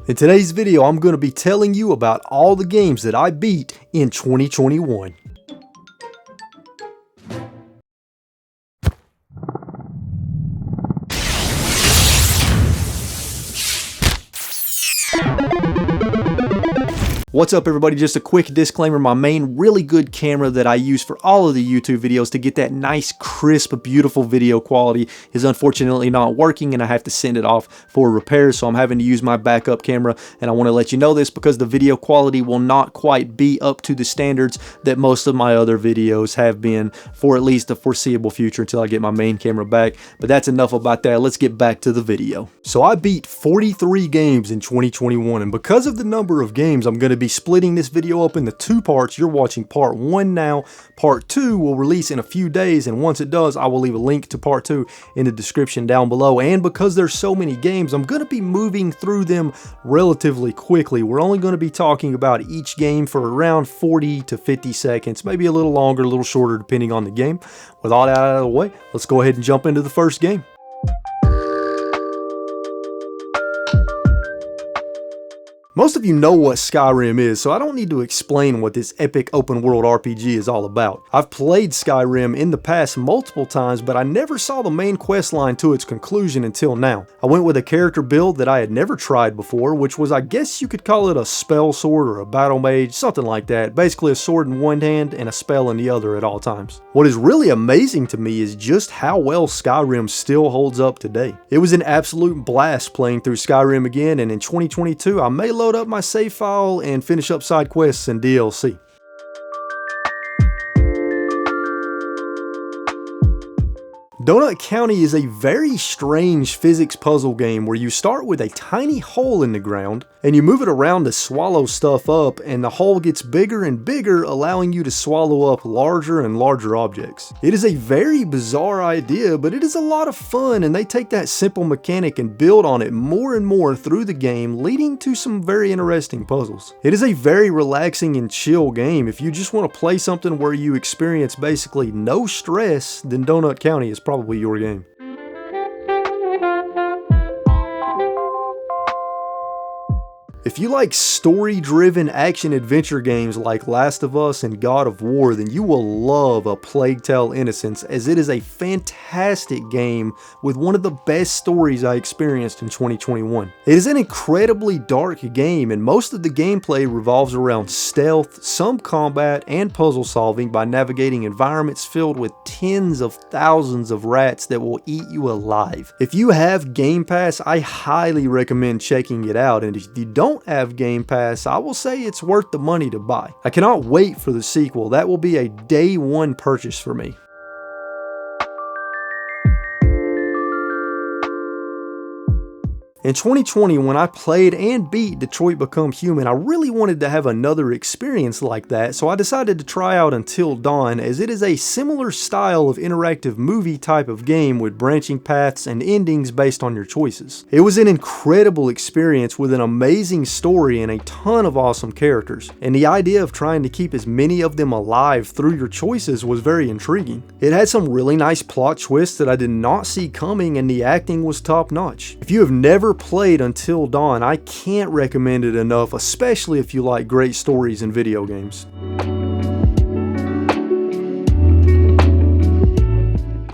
In today's video, I'm going to be telling you about all the games that I beat in 2021. What's up everybody, just a quick disclaimer, my main really good camera that I use for all of the YouTube videos to get that nice, crisp, beautiful video quality is unfortunately not working and I have to send it off for repairs, so I'm having to use my backup camera, and I want to let you know this because the video quality will not quite be up to the standards that most of my other videos have been for at least the foreseeable future until I get my main camera back. But that's enough about that, let's get back to the video. So I beat 43 games in 2021, and because of the number of games, I'm going to be splitting this video up into two parts. You're watching part 1 now. Part 2 will release in a few days, and once it does, I will leave a link to part 2 in the description down below. And because there's so many games, I'm going to be moving through them relatively quickly. We're only going to be talking about each game for around 40 to 50 seconds, maybe a little longer, a little shorter, depending on the game. With all that out of the way, let's go ahead and jump into the first game. Most of you know what Skyrim is, so I don't need to explain what this epic open world RPG is all about. I've played Skyrim in the past multiple times, but I never saw the main quest line to its conclusion until now. I went with a character build that I had never tried before, which was, I guess you could call it a spell sword or a battle mage, something like that. Basically a sword in one hand and a spell in the other at all times. What is really amazing to me is just how well Skyrim still holds up today. It was an absolute blast playing through Skyrim again, and in 2022 I may load up my save file and finish up side quests and DLC. Donut County is a very strange physics puzzle game where you start with a tiny hole in the ground and you move it around to swallow stuff up, and the hole gets bigger and bigger, allowing you to swallow up larger and larger objects. It is a very bizarre idea, but it is a lot of fun, and they take that simple mechanic and build on it more and more through the game, leading to some very interesting puzzles. It is a very relaxing and chill game. If you just want to play something where you experience basically no stress, then Donut County is probably your game. If you like story-driven action-adventure games like Last of Us and God of War, then you will love A Plague Tale: Innocence, as it is a fantastic game with one of the best stories I experienced in 2021. It is an incredibly dark game, and most of the gameplay revolves around stealth, some combat, and puzzle solving by navigating environments filled with tens of thousands of rats that will eat you alive. If you have Game Pass, I highly recommend checking it out, and if you don't have Game Pass, I will say it's worth the money to buy. I cannot wait for the sequel. That will be a day one purchase for me. In 2020, when I played and beat Detroit Become Human, I really wanted to have another experience like that, so I decided to try out Until Dawn, as it is a similar style of interactive movie type of game with branching paths and endings based on your choices. It was an incredible experience with an amazing story and a ton of awesome characters, and the idea of trying to keep as many of them alive through your choices was very intriguing. It had some really nice plot twists that I did not see coming, and the acting was top notch. If you have never played Until Dawn, I can't recommend it enough, especially if you like great stories in video games.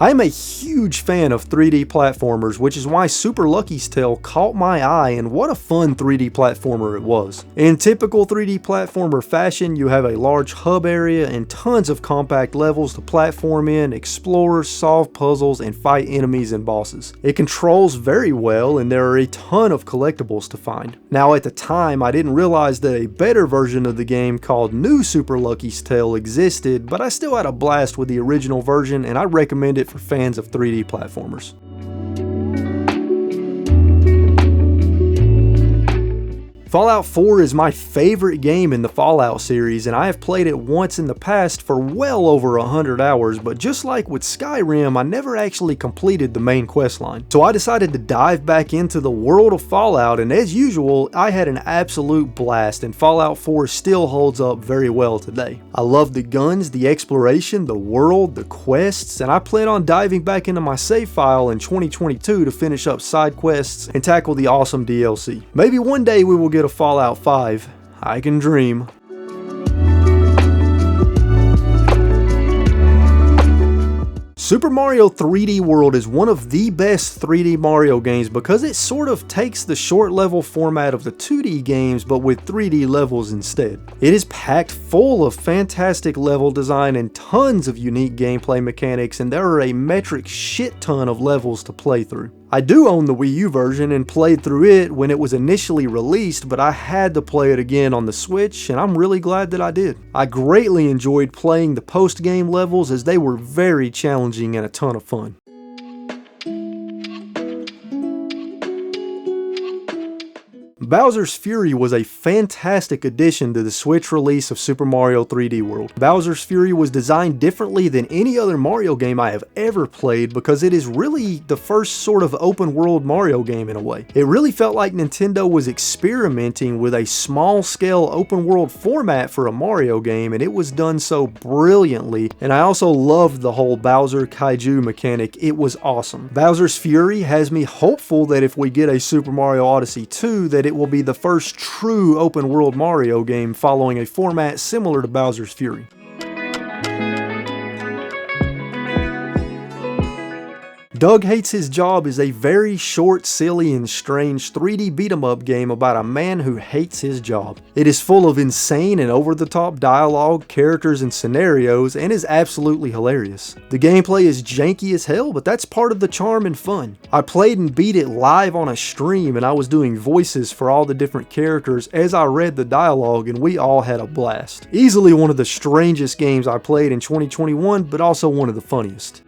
I am a huge fan of 3D platformers, which is why Super Lucky's Tale caught my eye, and what a fun 3D platformer it was. In typical 3D platformer fashion, you have a large hub area and tons of compact levels to platform in, explore, solve puzzles, and fight enemies and bosses. It controls very well, and there are a ton of collectibles to find. Now at the time, I didn't realize that a better version of the game called New Super Lucky's Tale existed, but I still had a blast with the original version, and I recommend it for fans of 3D platformers. Fallout 4 is my favorite game in the Fallout series, and I have played it once in the past for well over 100 hours, but just like with Skyrim, I never actually completed the main questline. So I decided to dive back into the world of Fallout, and as usual, I had an absolute blast, and Fallout 4 still holds up very well today. I love the guns, the exploration, the world, the quests, and I plan on diving back into my save file in 2022 to finish up side quests and tackle the awesome DLC. Maybe one day we will get a Fallout 5. I can dream. Super Mario 3D World is one of the best 3D Mario games because it sort of takes the short level format of the 2D games but with 3D levels instead. It is packed full of fantastic level design and tons of unique gameplay mechanics, and there are a metric shit ton of levels to play through. I do own the Wii U version and played through it when it was initially released, but I had to play it again on the Switch, and I'm really glad that I did. I greatly enjoyed playing the post-game levels as they were very challenging and a ton of fun. Bowser's Fury was a fantastic addition to the Switch release of Super Mario 3D World. Bowser's Fury was designed differently than any other Mario game I have ever played because it is really the first sort of open world Mario game in a way. It really felt like Nintendo was experimenting with a small scale open world format for a Mario game, and it was done so brilliantly, and I also loved the whole Bowser Kaiju mechanic. It was awesome. Bowser's Fury has me hopeful that if we get a Super Mario Odyssey 2 that it will be the first true open world Mario game following a format similar to Bowser's Fury. Doug Hates His Job is a very short, silly, and strange 3D beat-em-up game about a man who hates his job. It is full of insane and over-the-top dialogue, characters, and scenarios, and is absolutely hilarious. The gameplay is janky as hell, but that's part of the charm and fun. I played and beat it live on a stream, and I was doing voices for all the different characters as I read the dialogue, and we all had a blast. Easily one of the strangest games I played in 2021, but also one of the funniest.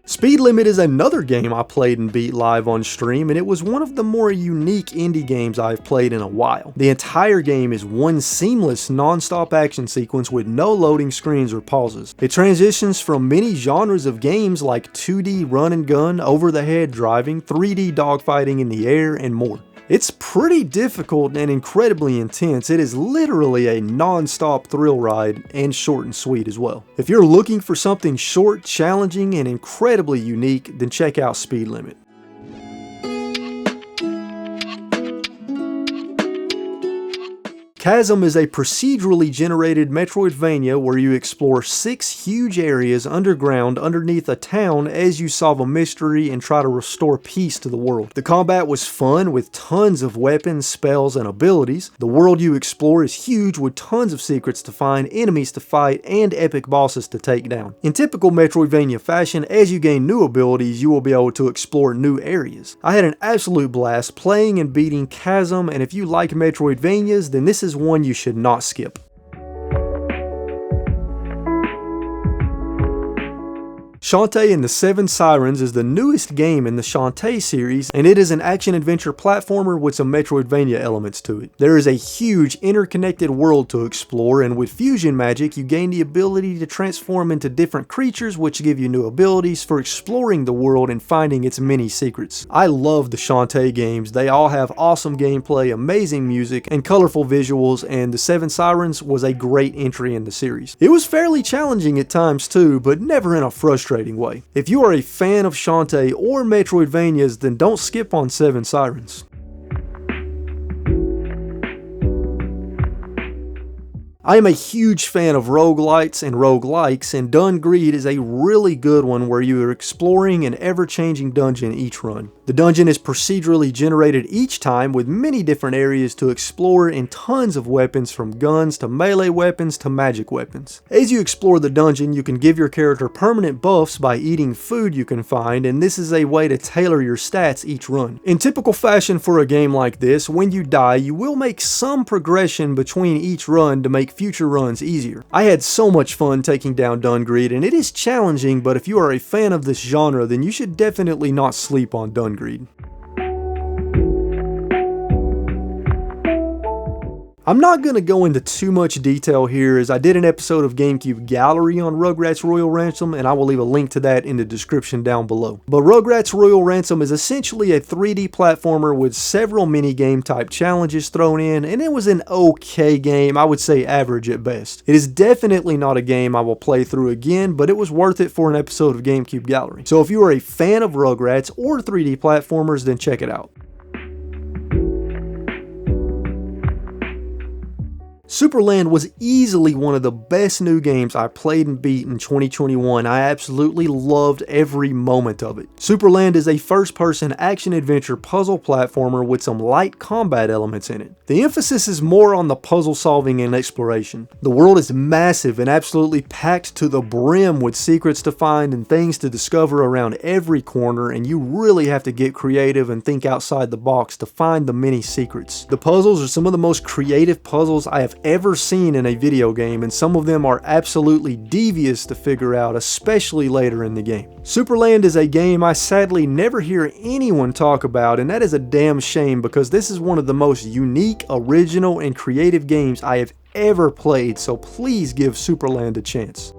Speed Limit is another game I played and beat live on stream, and it was one of the more unique indie games I've played in a while. The entire game is one seamless non-stop action sequence with no loading screens or pauses. It transitions from many genres of games like 2D run and gun, over-the-head driving, 3D dogfighting in the air, and more. It's pretty difficult and incredibly intense. It is literally a non-stop thrill ride, and short and sweet as well. If you're looking for something short, challenging, and incredibly unique, then check out Speed Limit. Chasm is a procedurally generated Metroidvania where you explore 6 huge areas underground underneath a town as you solve a mystery and try to restore peace to the world. The combat was fun with tons of weapons, spells, and abilities. The world you explore is huge with tons of secrets to find, enemies to fight, and epic bosses to take down. In typical Metroidvania fashion, as you gain new abilities, you will be able to explore new areas. I had an absolute blast playing and beating Chasm, and if you like Metroidvanias, then this is one you should not skip. Shantae and the 7 Sirens is the newest game in the Shantae series, and it is an action-adventure platformer with some Metroidvania elements to it. There is a huge interconnected world to explore, and with fusion magic you gain the ability to transform into different creatures which give you new abilities for exploring the world and finding its many secrets. I love the Shantae games. They all have awesome gameplay, amazing music, and colorful visuals, and the 7 Sirens was a great entry in the series. It was fairly challenging at times too, but never in a frustrating way. If you are a fan of Shantae or Metroidvanias, then don't skip on 7 Sirens. I am a huge fan of roguelites and roguelikes, and Dungreed is a really good one where you are exploring an ever-changing dungeon each run. The dungeon is procedurally generated each time with many different areas to explore and tons of weapons from guns to melee weapons to magic weapons. As you explore the dungeon, you can give your character permanent buffs by eating food you can find, and this is a way to tailor your stats each run. In typical fashion for a game like this, when you die, you will make some progression between each run to make future runs easier. I had so much fun taking down Dungreed, and it is challenging, but if you are a fan of this genre, then you should definitely not sleep on Dungreed. I'm not going to go into too much detail here, as I did an episode of GameCube Gallery on Rugrats Royal Ransom, and I will leave a link to that in the description down below. But Rugrats Royal Ransom is essentially a 3D platformer with several mini-game type challenges thrown in, and it was an okay game, I would say average at best. It is definitely not a game I will play through again, but it was worth it for an episode of GameCube Gallery. So if you are a fan of Rugrats or 3D platformers, then check it out. Supraland was easily one of the best new games I played and beat in 2021. I absolutely loved every moment of it. Supraland is a first-person action-adventure puzzle platformer with some light combat elements in it. The emphasis is more on the puzzle solving and exploration. The world is massive and absolutely packed to the brim with secrets to find and things to discover around every corner, and you really have to get creative and think outside the box to find the many secrets. The puzzles are some of the most creative puzzles I have ever seen in a video game, and some of them are absolutely devious to figure out, especially later in the game. Supraland is a game I sadly never hear anyone talk about, and that is a damn shame, because this is one of the most unique, original, and creative games I have ever played, so please give Supraland a chance.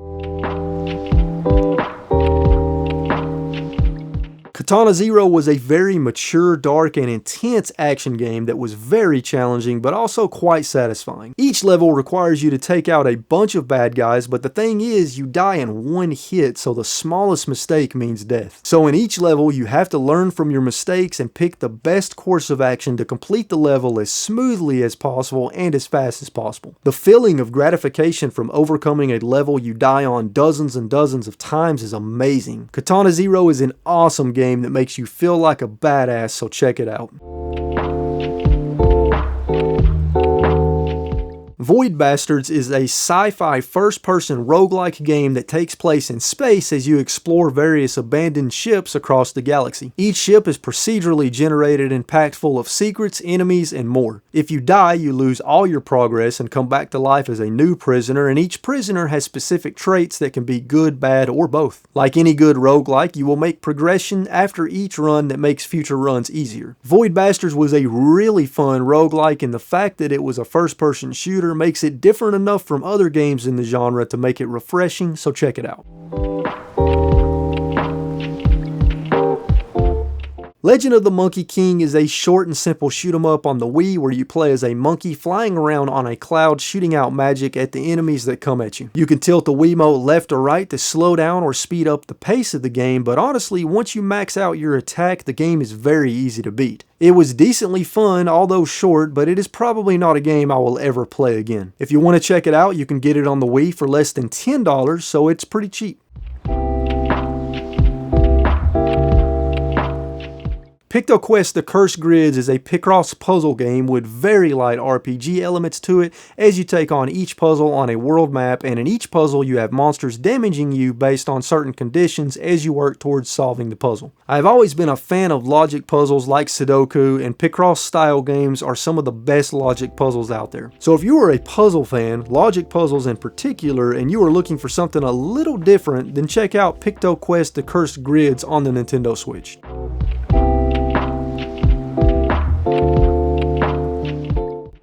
Katana Zero was a very mature, dark, and intense action game that was very challenging, but also quite satisfying. Each level requires you to take out a bunch of bad guys, but the thing is, you die in one hit, so the smallest mistake means death. So in each level, you have to learn from your mistakes and pick the best course of action to complete the level as smoothly as possible and as fast as possible. The feeling of gratification from overcoming a level you die on dozens and dozens of times is amazing. Katana Zero is an awesome game that makes you feel like a badass, so check it out. Void Bastards is a sci-fi first-person roguelike game that takes place in space as you explore various abandoned ships across the galaxy. Each ship is procedurally generated and packed full of secrets, enemies, and more. If you die, you lose all your progress and come back to life as a new prisoner, and each prisoner has specific traits that can be good, bad, or both. Like any good roguelike, you will make progression after each run that makes future runs easier. Void Bastards was a really fun roguelike, and the fact that it was a first-person shooter makes it different enough from other games in the genre to make it refreshing, so check it out. Legend of the Monkey King is a short and simple shoot 'em up on the Wii where you play as a monkey flying around on a cloud shooting out magic at the enemies that come at you. You can tilt the Wiimote left or right to slow down or speed up the pace of the game, but honestly, once you max out your attack, the game is very easy to beat. It was decently fun, although short, but it is probably not a game I will ever play again. If you want to check it out, you can get it on the Wii for less than $10, so it's pretty cheap. Picto Quest: The Cursed Grids is a Picross puzzle game with very light RPG elements to it, as you take on each puzzle on a world map, and in each puzzle you have monsters damaging you based on certain conditions as you work towards solving the puzzle. I have always been a fan of logic puzzles like Sudoku, and Picross style games are some of the best logic puzzles out there. So if you are a puzzle fan, logic puzzles in particular, and you are looking for something a little different, then check out Picto Quest: The Cursed Grids on the Nintendo Switch.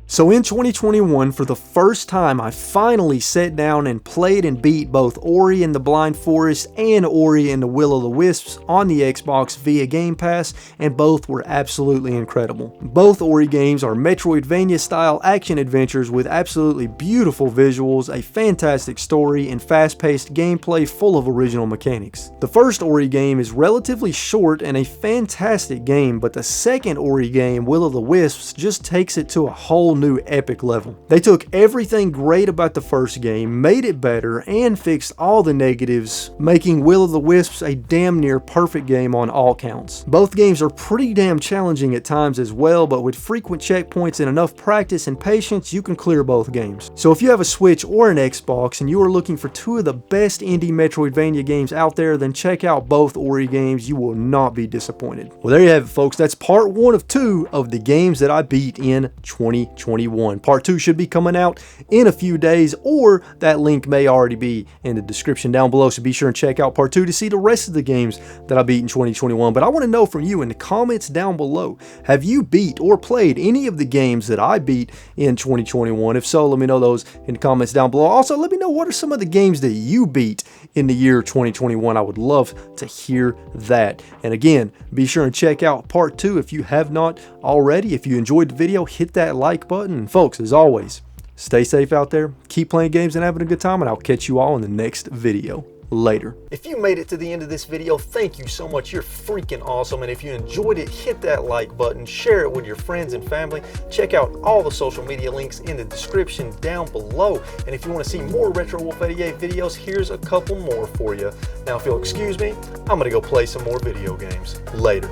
So in 2021, for the first time, I finally sat down and played and beat both Ori and the Blind Forest and Ori and the Will of the Wisps on the Xbox via Game Pass, and both were absolutely incredible. Both Ori games are Metroidvania-style action adventures with absolutely beautiful visuals, a fantastic story, and fast-paced gameplay full of original mechanics. The first Ori game is relatively short and a fantastic game, but the second Ori game, Will of the Wisps, just takes it to a whole new epic level. They took everything great about the first game, made it better, and fixed all the negatives, making Will of the Wisps a damn near perfect game on all counts. Both games are pretty damn challenging at times as well, but with frequent checkpoints and enough practice and patience, you can clear both games. So if you have a Switch or an Xbox and you are looking for two of the best indie Metroidvania games out there, then check out both Ori games. You will not be disappointed. Well, there you have it, folks. That's part 1 of 2 of the games that I beat in 2020. 2021. Part 2 should be coming out in a few days, or that link may already be in the description down below, so be sure and check out part 2 to see the rest of the games that I beat in 2021. But I want to know from you in the comments down below, have you beat or played any of the games that I beat in 2021? If so, let me know those in the comments down below. Also, let me know what are some of the games that you beat in the year 2021. I would love to hear that. And again, be sure and check out part 2 if you have not already. If you enjoyed the video, hit that like button. And folks, as always, stay safe out there, keep playing games and having a good time, and I'll catch you all in the next video. Later. If you made it to the end of this video, thank you so much. You're freaking awesome. And if you enjoyed it, hit that like button, share it with your friends and family. Check out all the social media links in the description down below. And if you want to see more RetroWolf88 videos, here's a couple more for you. Now, if you'll excuse me, I'm going to go play some more video games. Later.